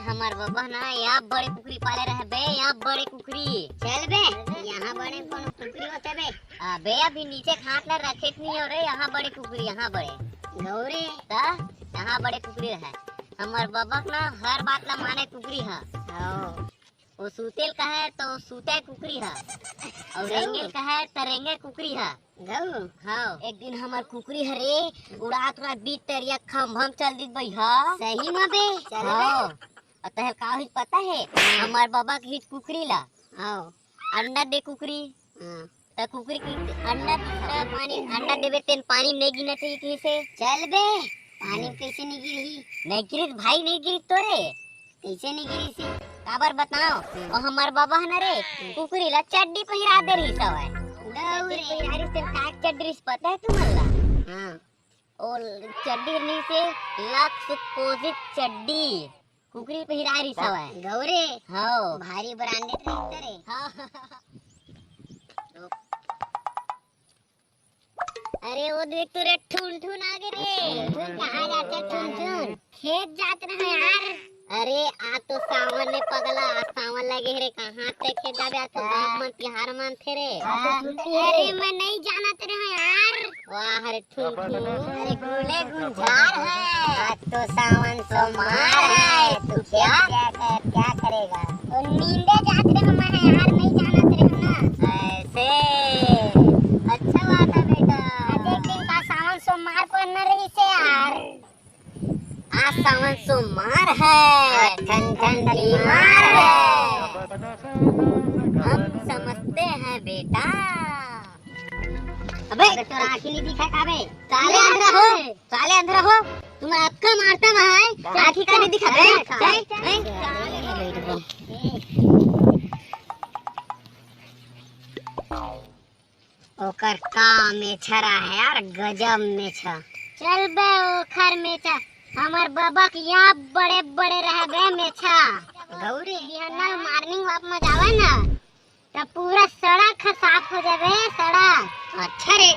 हमार बाबा ना यहाँ बड़े कुकरी पाले रहे बे, यहाँ बड़े कुकरी। चल बे यहाँ बड़े कोनो कुकरी होते बे। बे अभी नीचे खाट ला रखे नहीं हो रहे, यहाँ बड़े कुकरी, यहाँ बड़े गौरे ता यहाँ बड़े कुकरी रहे। हमार बाबा ना हर बात ला माने कुकरी है। वो सूतेल का है तो सूते कुकरी है, और रेंगेल का है तो रेंगे कुकरी है। हाँ एक दिन हमार कुकरी हरे उड़ात उड़ा बीत तेरिया खम्भम चल दी बई हा। सही में बे। हाँ अतः का ही पता है हमार बाबा की कुकरी ला अंडा दे कुकरी। तो कुकरी की अंडा पानी अंडा देवे तेन पानी नहीं गिरना चाहिए कैसे। चल बे पानी कैसे नहीं गिरी? नहीं गिरी भाई, नहीं गिरी तोरे कैसे नहीं गिरी सी काबर बताओ। और हमार बाबा है ना रे कुकरी ला चड्डी पहिरा दे रही सब है। चड्डी पता है तुम्हारा? हाँ और चड्डी नहीं से लक्स पोजिट चड्डी कुकरी पहिरा रही सब है गौरे। हाँ भारी ब्रांडेड रहते रे। हाँ अरे वो देख तो रे ठुन ठुन आगे रे। ठुन कहाँ जाते ठुन ठुन? खेत जाते रहे यार। अरे आ तो सावन में पगला सावन लगे रे, कहाँ से खेत जाबे तो बाप मन तिहार मन थे रे। अरे मैं नहीं जाना तेरे हैं यार। वाह रे ठुन ठुन अरे गुले गुंजार है। आज तो सावन सोमवार है, तू क्या करेगा? तो नींदे जाते रहे मैं यार, नहीं जाना तेरे ना ऐसे। अच्छा बात है बेटा, आज एक दिन का सावन सोमवार पर न रही से यार। आज सावन सोमवार है, ठन ठन बीमार है, हम समझते हैं बेटा। अबे तो आँखी नहीं दिखा काबे? साले अंधरा हो तुम आपका मारता है, आँखी का नहीं दिखा ओकर का मेछरा है यार, गजब मेछा। चल बे ओखर मेछा हमार बाबा के यहाँ बड़े बड़े रह गए मेछा। गौरी बिहाना मॉर्निंग वॉक में जावे ना तब पूरा सड़क साफ हो जावे सड़क। अच्छा रे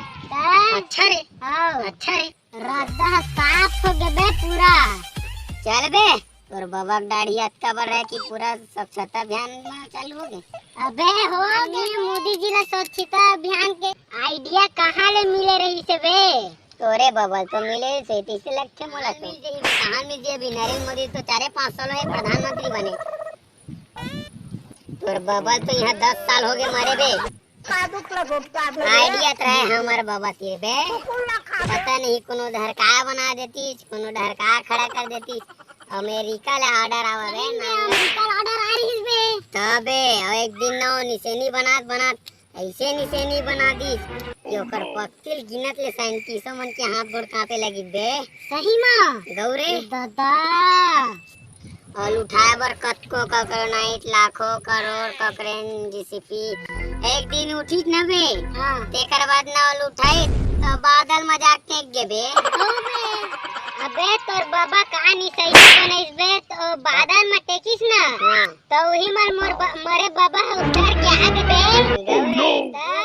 अच्छा रे अच्छा रे रास्ता साफ हो गए पूरा। चल बे तोर बाबा के दाढ़ी अटका बढ़ रहा है कि पूरा स्वच्छता अभियान चालू हो गए। अबे हो गए मोदी जी ला स्वच्छता अभियान के आइडिया कहाँ ले मिले रही से बे? तोरे बाबा तो मिले से 30 लाख के मोला तो कहाँ में जे भी नरेंद्र मोदी तो 4-5 साल है प्रधानमंत्री बने। तोर बाबा तो यहाँ 10 साल हो गए मारे बे। आइडिया तो है हमारे बाबा के बे, पता नहीं कोनो धरका बना देती, कोनो धरका खड़ा कर देती। अमेरिका ले ऑर्डर आवा बे ना, अमेरिका ऑर्डर आ रही बे तबे एक दिन ना निशानी बनात ऐसे निशानी बना दी जो कर पक्तिल गिनत ले साइंटिस्ट मन के हाथ गोड़ कांपे लगी बे। सही में गौरे दादा और उठाए बर कतको ककरनाइट लाखों करोड़ ककरेन जीसीपी एक दिन उठी न बे। हां तेकर बाद ना उठाई तो बादल मजाक फेंक गे बे। अबे तोर बाबा कहानी सही बनइस बे तो बादल में टेकिस ना। हां तो वही मरे बाबा उतार के आ गए बे।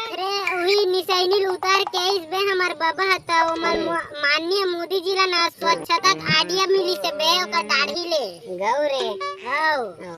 अरे वही निशानी उतार के इस बे हमार बाबा तो माननीय मोदी जी ला ना स्वच्छता आइडिया मिली से बे ओकर दाढ़ी ले गौरे। हां